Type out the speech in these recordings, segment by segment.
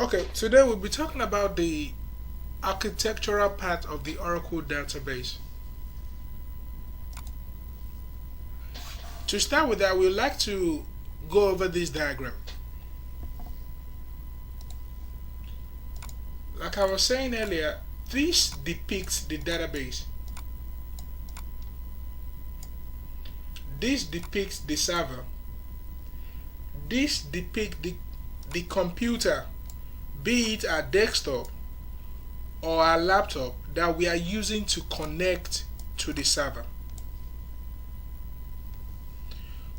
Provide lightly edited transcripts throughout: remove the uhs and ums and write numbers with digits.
Okay, today we'll be talking about the architectural part of the Oracle database. To start with that, we'd like to go over this diagram. Like I was saying earlier, this depicts the database. This depicts the server. This depicts the computer, be it our desktop or our laptop that we are using to connect to the server.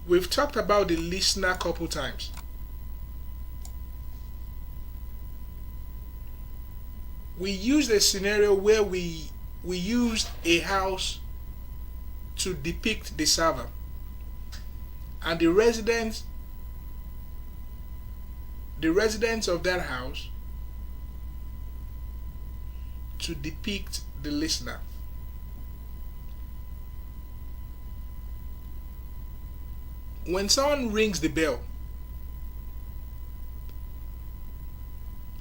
We've talked about the listener a couple times. We used a scenario where we used a house to depict the server, and the residents of that house to depict the listener. When someone rings the bell,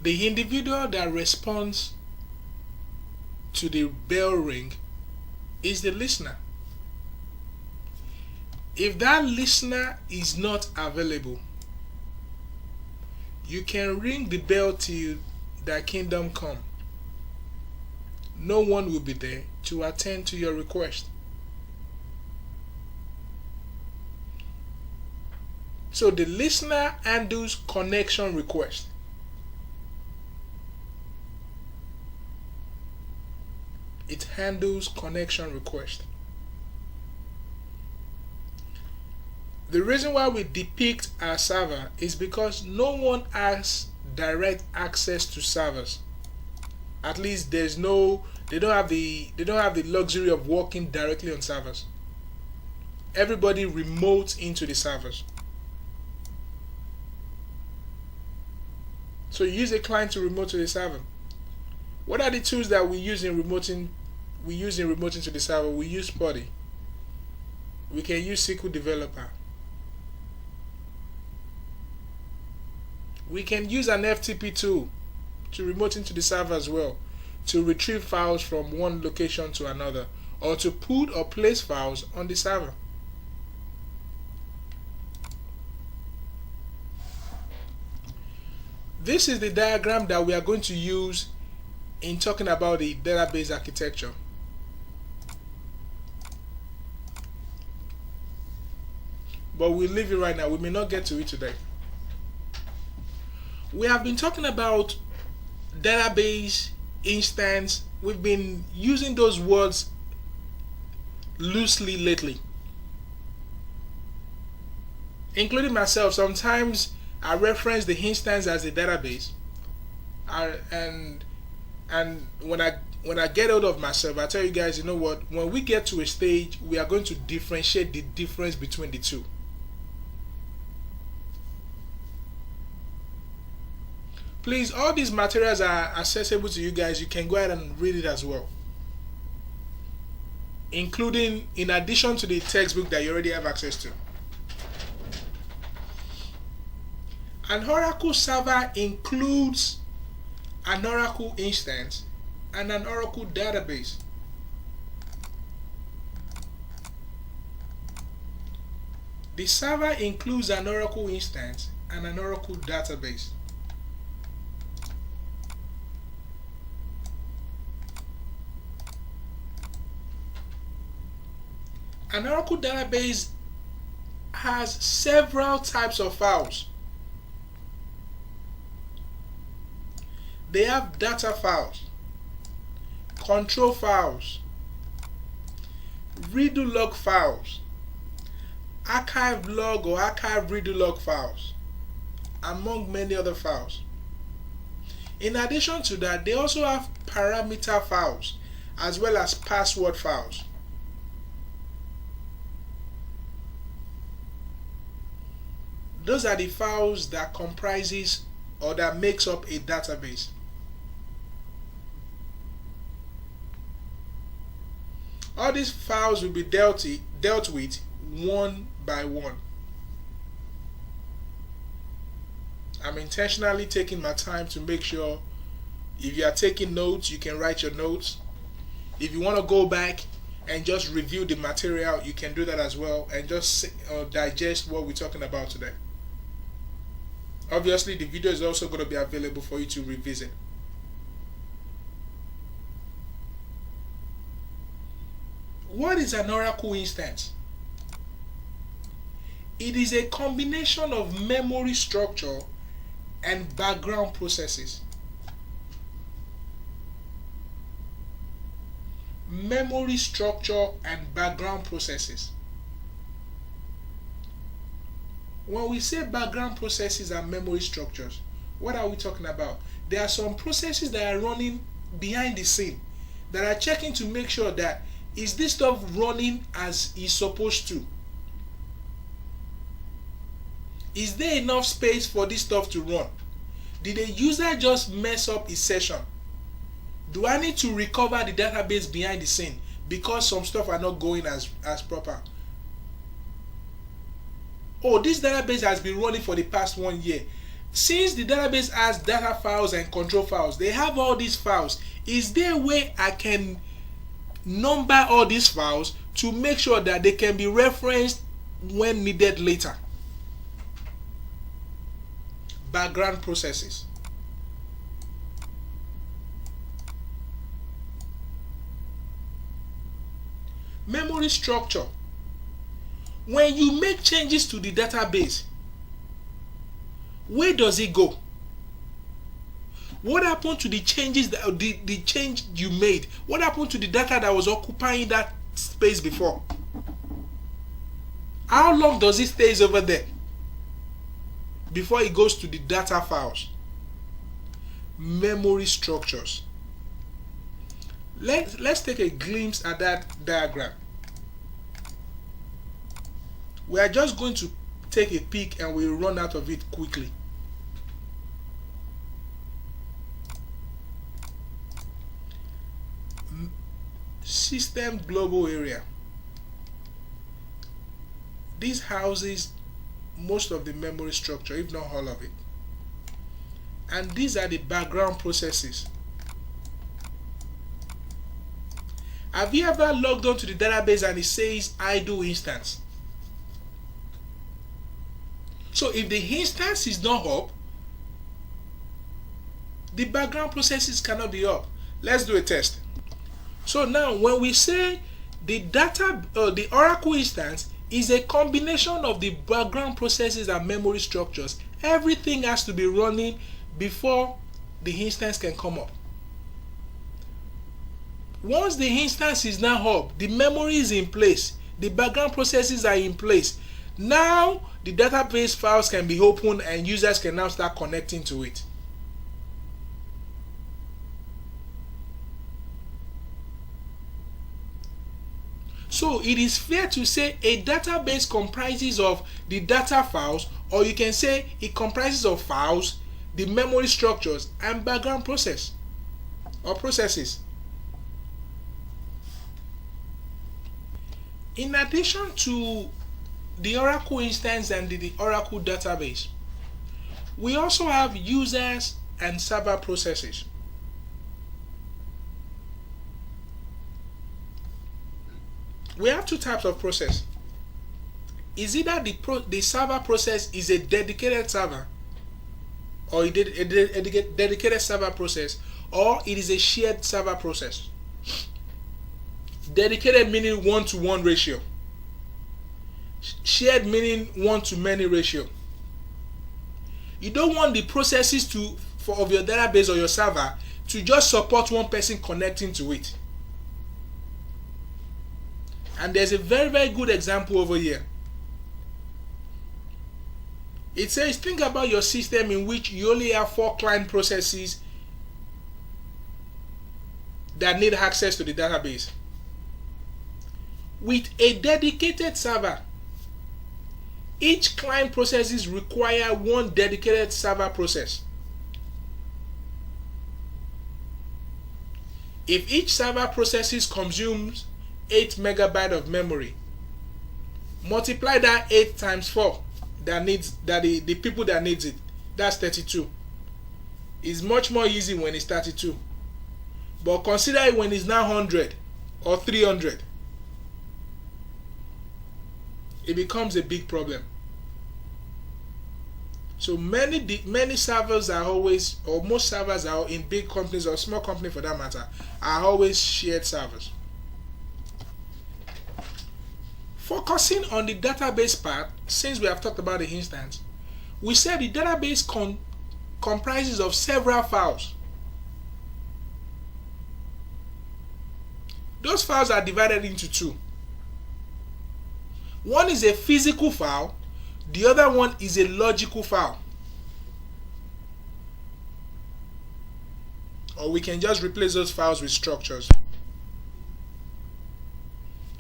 the individual that responds to the bell ring is the listener. If that listener is not available, you can ring the bell till thy kingdom come. No one will be there to attend to your request. So the listener handles connection request. It handles connection request. The reason why we depict our server is because no one has direct access to servers. At least they don't have the luxury of working directly on servers. Everybody remotes into the servers. So you use a client to remote to the server. What are the tools that we use in remoting? We use in remoting to the server. We use PuTTY. We can use SQL Developer. We can use an FTP tool to remote into the server as well, to retrieve files from one location to another, or to put or place files on the server. This is the diagram that we are going to use in talking about the database architecture. But we'll leave it right now. We may not get to it today. We have been talking about database, instance. We've been using those words loosely lately, including myself. Sometimes I reference the instance as a database, and when I get out of myself, I tell you guys, you know what? When we get to a stage, we are going to differentiate the difference between the two. Please, all these materials are accessible to you guys. You can go ahead and read it as well, including in addition to the textbook that you already have access to. An Oracle server includes an Oracle instance and an Oracle database. The server includes an Oracle instance and an Oracle database. An Oracle database has several types of files. They have data files, control files, redo log files, archive log or archive redo log files, among many other files. In addition to that, they also have parameter files as well as password files. Those are the files that comprises or that makes up a database. All these files will be dealt with one by one. I'm intentionally taking my time to make sure if you are taking notes, you can write your notes. If you want to go back and just review the material, you can do that as well and just digest what we're talking about today. Obviously, the video is also going to be available for you to revisit. What is an Oracle instance? It is a combination of memory structure and background processes. Memory structure and background processes. When we say background processes and memory structures, what are we talking about? There are some processes that are running behind the scene that are checking to make sure that is this stuff running as it's supposed to? Is there enough space for this stuff to run? Did the user just mess up his session? Do I need to recover the database behind the scene because some stuff are not going as proper? Oh, this database has been running for the past 1 year. Since the database has data files and control files, they have all these files. Is there a way I can number all these files to make sure that they can be referenced when needed later? Background processes. Memory structure. When you make changes to the database, where does it go? What happened to the changes that the change you made? What happened to the data that was occupying that space before? How long does it stay over there before it goes to the data files? Memory structures. Let's take a glimpse at that diagram. We are just going to take a peek and we'll run out of it quickly. System global area. This houses most of the memory structure, if not all of it. And these are the background processes. Have you ever logged on to the database and it says idle instance? So if the instance is not up, the background processes cannot be up. Let's do a test. So now when we say the the Oracle instance is a combination of the background processes and memory structures, everything has to be running before the instance can come up. Once the instance is now up, the memory is in place, the background processes are in place. Now the database files can be opened and users can now start connecting to it. So it is fair to say a database comprises of the data files, or you can say it comprises of files, the memory structures, and background process or processes. In addition to the Oracle instance and the Oracle database, we also have users and server processes. We have two types of process. Is either the server process is a dedicated server, or a dedicated server process, or it is a shared server process. Dedicated meaning 1-to-1 ratio. Shared meaning 1-to-many ratio. You don't want the processes of your database or your server to just support one person connecting to it. And there's a very, very good example over here. It says, think about your system in which you only have 4 client processes that need access to the database. With a dedicated server, each client processes require one dedicated server process. If each server processes consumes 8 megabytes of memory, multiply that 8 times 4 the people that needs it. That's 32. It's much more easy when it's 32. But consider it when it's now 100 or 300. It becomes a big problem. So many servers are always, or most servers are in big companies or small companies for that matter, are always shared servers. Focusing on the database part, since we have talked about the instance, we said the database comprises of several files. Those files are divided into two. One is a physical file, the other one is a logical file. Or we can just replace those files with structures.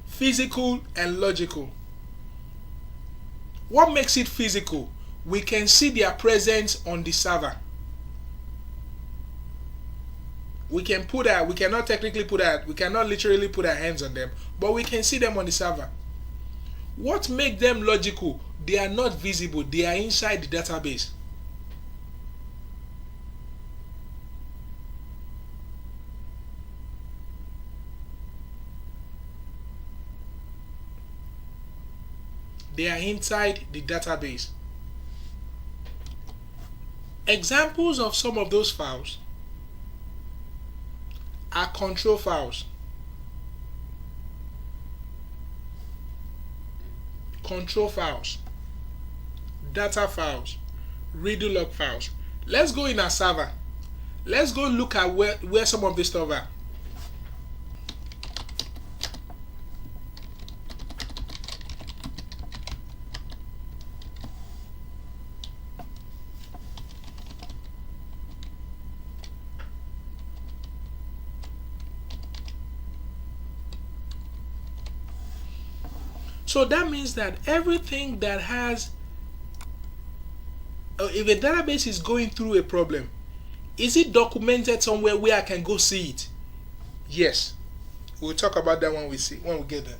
Physical and logical. What makes it physical? We can see their presence on the server. We cannot literally put our hands on them, but we can see them on the server. What makes them logical? They are not visible, they are inside the database. They are inside the database. Examples of some of those files are control files, data files, redo log files. Let's go in our server. Let's go look at where some of this stuff are. So that means that everything that has, if a database is going through a problem, is it documented somewhere where I can go see it? Yes. We'll talk about that when we get there.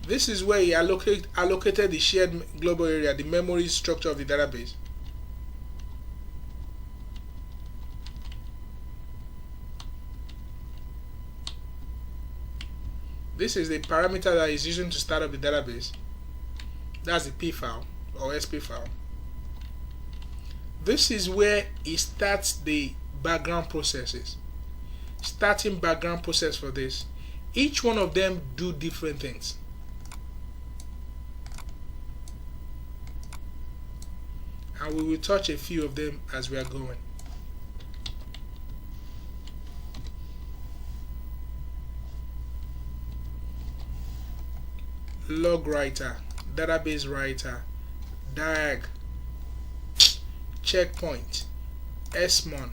This is where he allocated the shared global area, the memory structure of the database. This is the parameter that is using to start up the database. That's the P file or SP file. This is where it starts the background processes. Starting background process for this. Each one of them do different things. And we will touch a few of them as we are going. Log writer, database writer, diag, checkpoint, SMON,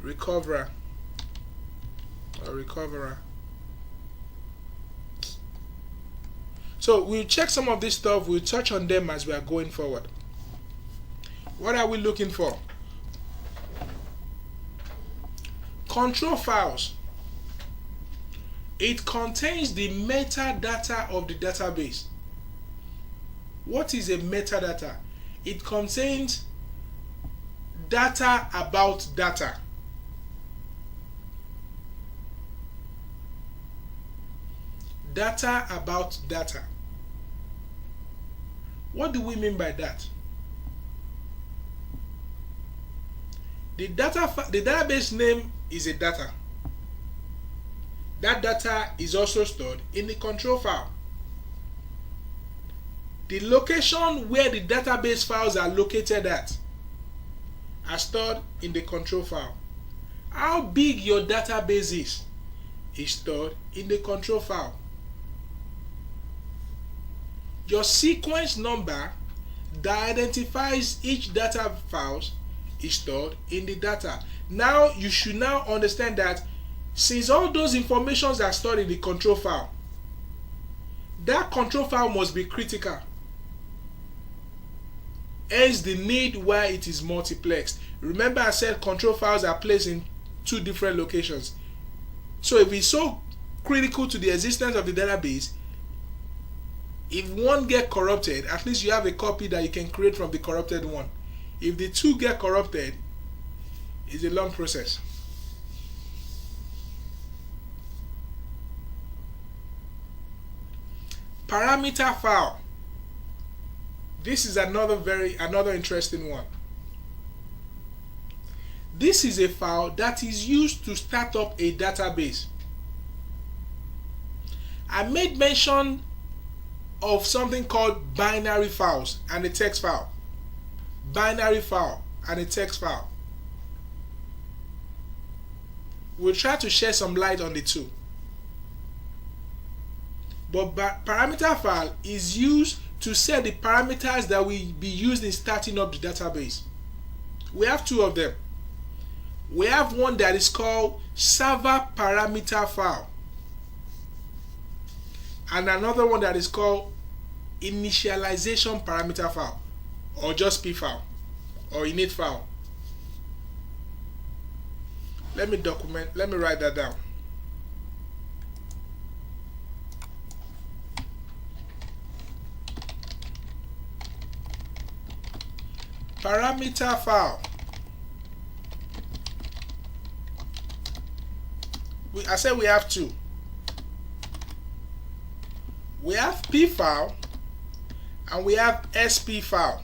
recoverer or recoverer. So we'll check some of this stuff, we'll touch on them as we are going forward. What are we looking for? Control files. It contains the metadata of the database. What is a metadata? It contains data about data. Data about data. What do we mean by that? The database name is a data. That data is also stored in the control file. The location where the database files are located at are stored in the control file. How big your database is stored in the control file. Your sequence number that identifies each data files is stored in the data. Now you should now understand that since all those informations are stored in the control file, that control file must be critical. Hence the need why it is multiplexed. Remember I said control files are placed in two different locations. So if it's so critical to the existence of the database, if one get corrupted, at least you have a copy that you can create from the corrupted one. If the two get corrupted, it's a long process. Parameter file. This is another interesting one. This is a file that is used to start up a database. I made mention of something called binary files and a text file. Binary file and a text file. We'll try to shed some light on the two. But parameter file is used to set the parameters that will be used in starting up the database. We have two of them. We have one that is called server parameter file, and another one that is called initialization parameter file, or just P file, or init file. Let me write that down. Parameter file. I said we have two. We have P file and we have SP file.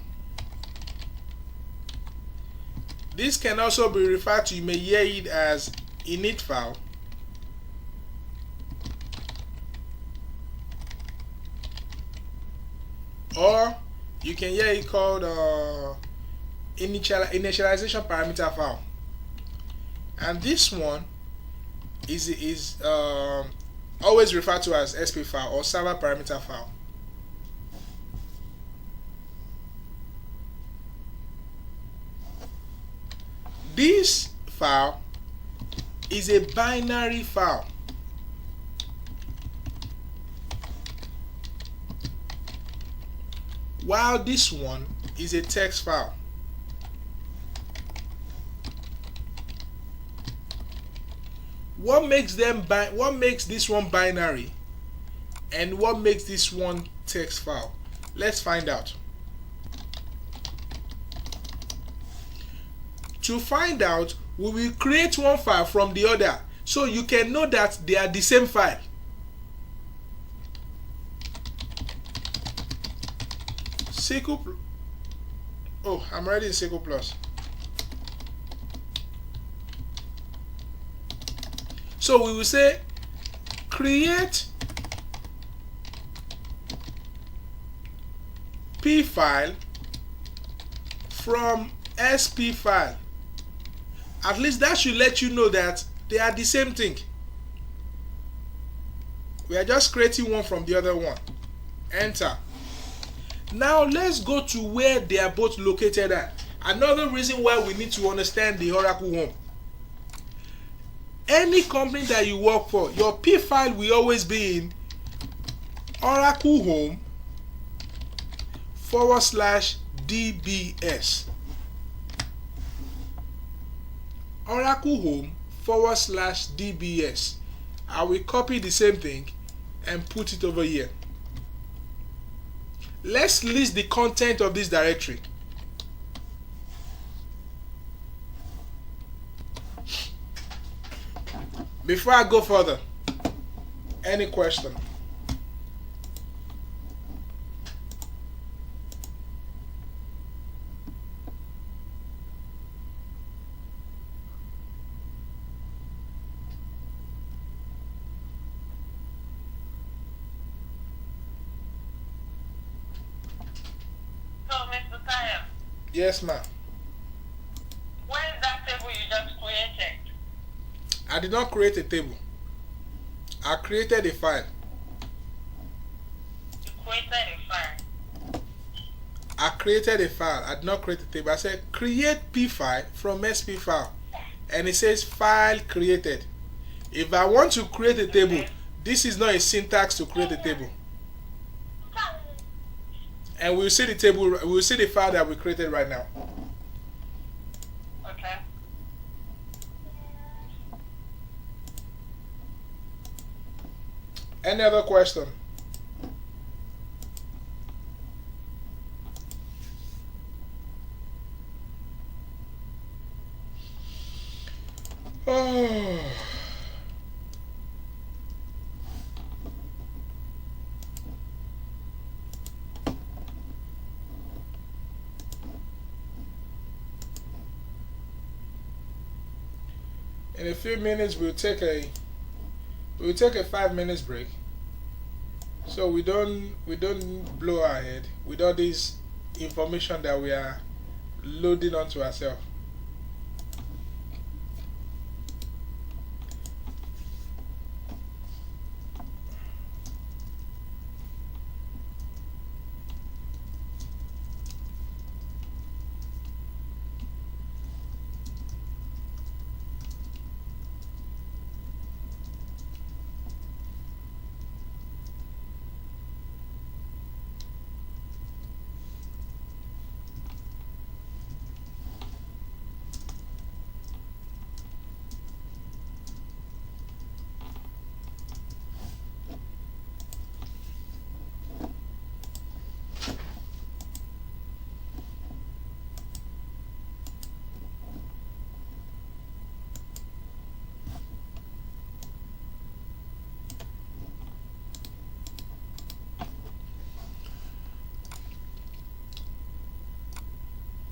This can also be referred to, you may hear it as init file, or you can hear it called initialization parameter file. And this one is always referred to as SP file or server parameter file. This file is a binary file. While this one is a text file. What makes this one binary and what makes this one text file? Let's find out. To find out, we will create one file from the other so you can know that they are the same file. SQL. Oh, I'm already in SQL Plus. So we will say create P file from SP file. At least that should let you know that they are the same thing. We are just creating one from the other one. Enter. Now let's go to where they are both located at. Another reason why we need to understand the Oracle Home. Any company that you work for, your P file will always be in Oracle Home /DBS. Oracle Home /DBS. I will copy the same thing and put it over here. Let's list the content of this directory. Before I go further, any question? So, Mr. Tayo, Yes, ma'am. where is that table you just created? I did not create a table. I created a file. You created a file. I created a file. I did not create a table. I said create P file from SP file. And it says file created. If I want to create a table, this is not a syntax to create a table. And we'll see the table, we'll see the file that we created right now. Okay. Any other question? Oh. In a few minutes we'll take a 5 minutes break, so we don't blow our head with all this information that we are loading onto ourselves.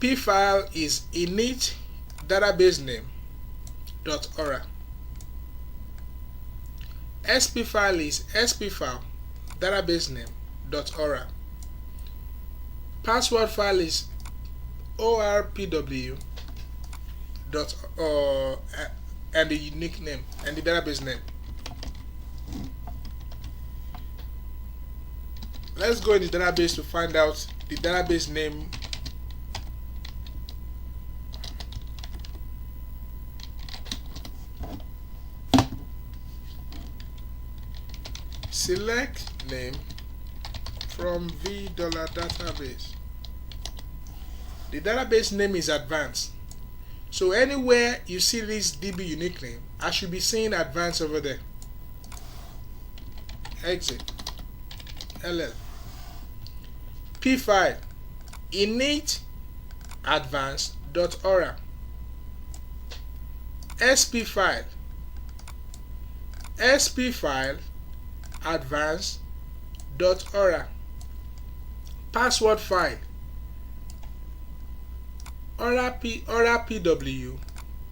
P file is init database name .ora. SP file is SP file database name .ora. Password file is orpw dot and the unique name and the database name. Let's go in the database to find out the database name. Select name from v$database. The database name is advanced, so anywhere you see this DB unique name, I should be seeing advanced over there. Exit ll. P file init advanced.ora. SP file advanced.ora. Password file orapw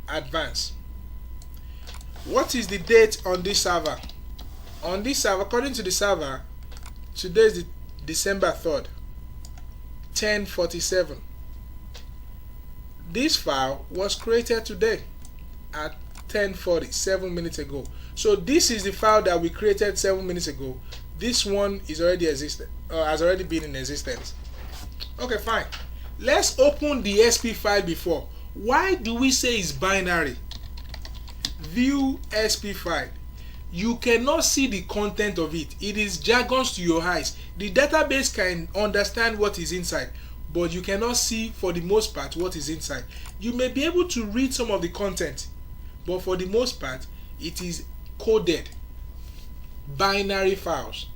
advanced. What is the date on this server? On this server, according to the server, today is the December 3rd, 10:47. This file was created today at 10:40, 7 minutes ago. So this is the file that we created 7 minutes ago. This one is already existed, has already been in existence. Okay, fine. Let's open the SP file before. Why do we say it's binary? View SP file. You cannot see the content of it. It is jargons to your eyes. The database can understand what is inside, but you cannot see for the most part what is inside. You may be able to read some of the content, but for the most part it is coded binary files.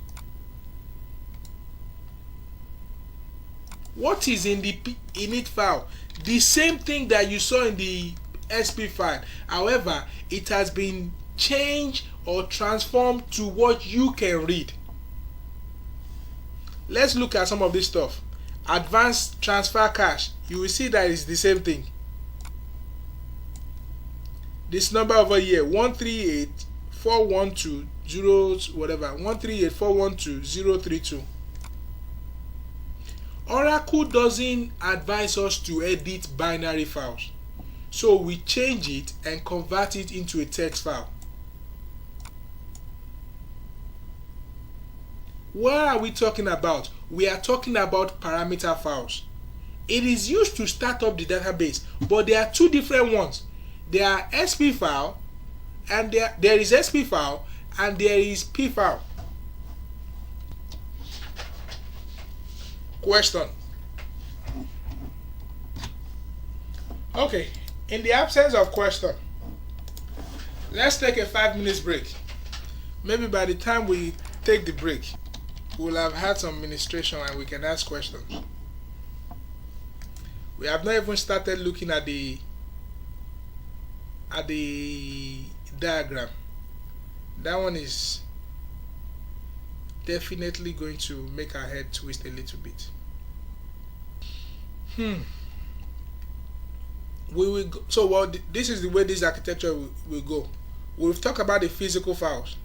What is in the init file? The same thing that you saw in the SP file. However, it has been changed or transformed to what you can read. Let's look at some of this stuff. Advanced transfer cache. You will see that it's the same thing. This number over here, 138.412.0 whatever, 138.412.032. Oracle doesn't advise us to edit binary files, so we change it and convert it into a text file. What are we talking about? We are talking about parameter files. It is used to start up the database, but there are two different ones. There are SP file, and there is SP file, and there is P file. Question. Okay, in the absence of question, let's take a 5 minutes break. Maybe by the time we take the break, we'll have had some ministration and we can ask questions. We have not even started looking at the diagram. That one is definitely going to make our head twist a little bit. We will go, so well, this is the way this architecture will go. We'll talk about the physical files.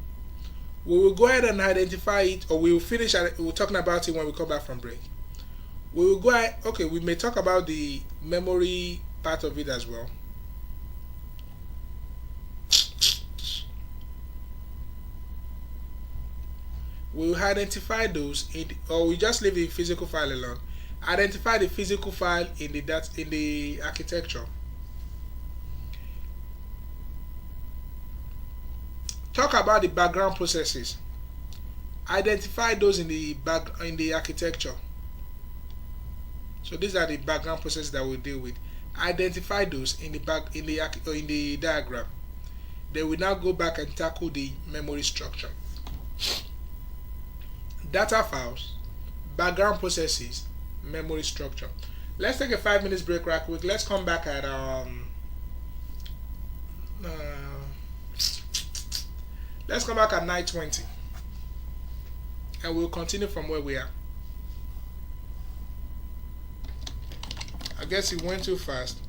We will go ahead and identify it, or we will finish. We're talking about it when we come back from break. We will go ahead. Okay, we may talk about the memory part of it as well. We will identify those, or we just leave the physical file alone. Identify the physical file in the architecture. Talk about the background processes. Identify those in the architecture. So these are the background processes that we'll deal with. Identify those in the diagram. Then we now go back and tackle the memory structure. Data files, background processes, memory structure. Let's take a 5 minutes break right quick. Let's come back at let's come back at 9:20 and we'll continue from where we are. I guess it went too fast.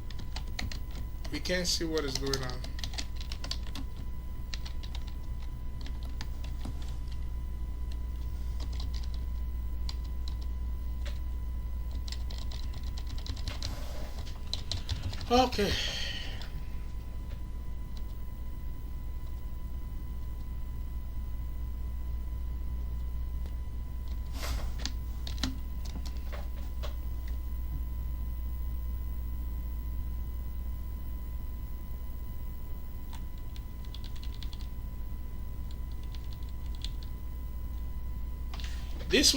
We can't see what is going on. Okay. This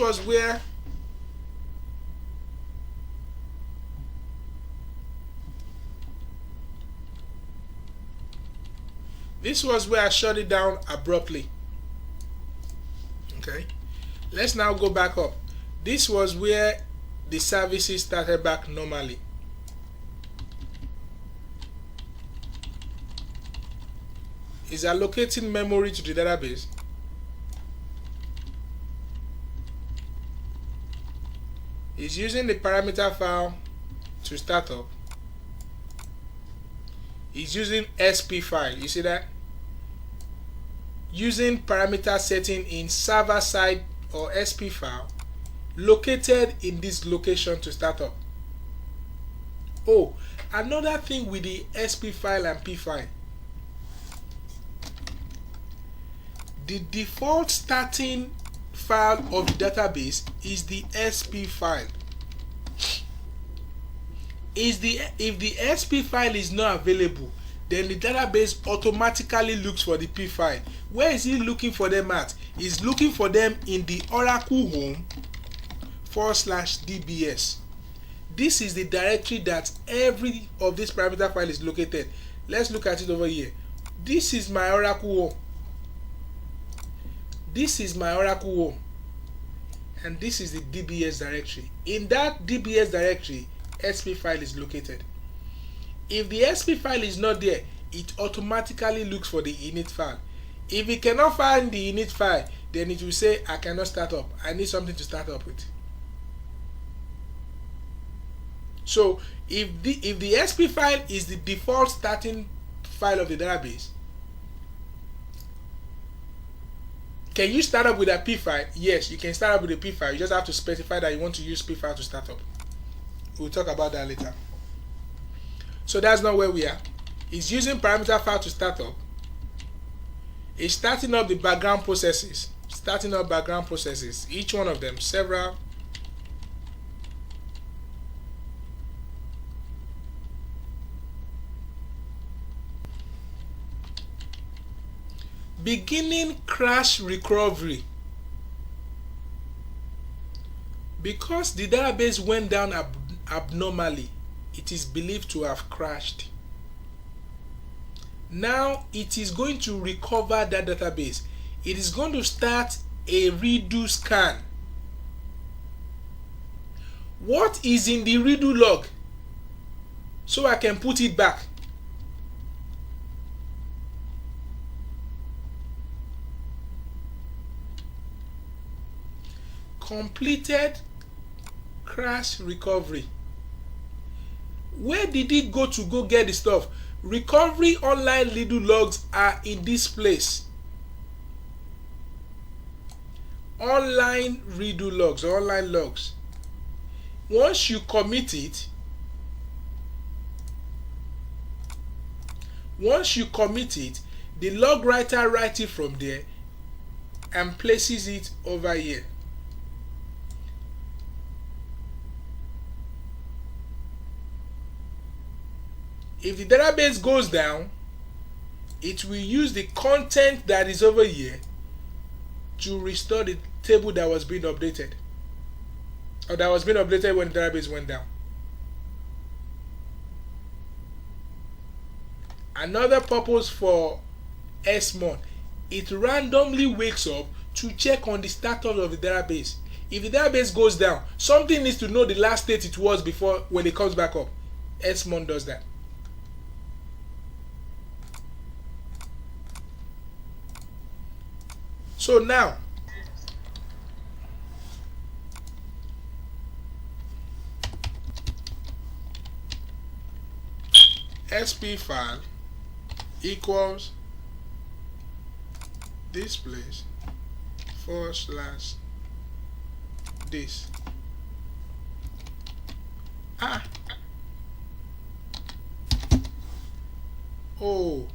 was where I shut it down abruptly. Okay, let's now go back up. This was where the services started back normally. Is allocating memory to the database. Is using the parameter file to start up. Is using SP file. You see that? Using parameter setting in server side or SP file located in this location to start up. Oh, another thing with the SP file and P file. The default starting file of the database is the SP file. If the SP file is not available, then the database automatically looks for the P file. Where is it looking for them at? It's looking for them in the Oracle home /DBS. This is the directory that every of this parameter file is located. Let's look at it over here. This is my Oracle home. This is my Oracle home. And this is the DBS directory. In that DBS directory, SP file is located. If the SP file is not there, it automatically looks for the init file. If it cannot find the init file, then it will say, I cannot start up. I need something to start up with. So if the SP file is the default starting file of the database, can you start up with a P file? Yes, you can start up with a P file. You just have to specify that you want to use P file to start up. We'll talk about that later. So that's not where we are. It's using parameter file to start up. It's starting up the background processes. Starting up background processes. Each one of them, several. Beginning crash recovery. Because the database went down abnormally, it is believed to have crashed. Now it is going to recover that database. It is going to start a redo scan. What is in the redo log so I can put it back? Completed crash recovery. Where did it go to go get the stuff? Recovery online redo logs are in this place. Online redo logs, online logs. Once you commit it, the log writer writes it from there and places it over here. If the database goes down, it will use the content that is over here to restore the table that was being updated, or that was being updated when the database went down. Another purpose for SMON, it randomly wakes up to check on the status of the database. If the database goes down, something needs to know the last state it was before when it comes back up. SMON does that. So now, SP file equals this place / this. Oh,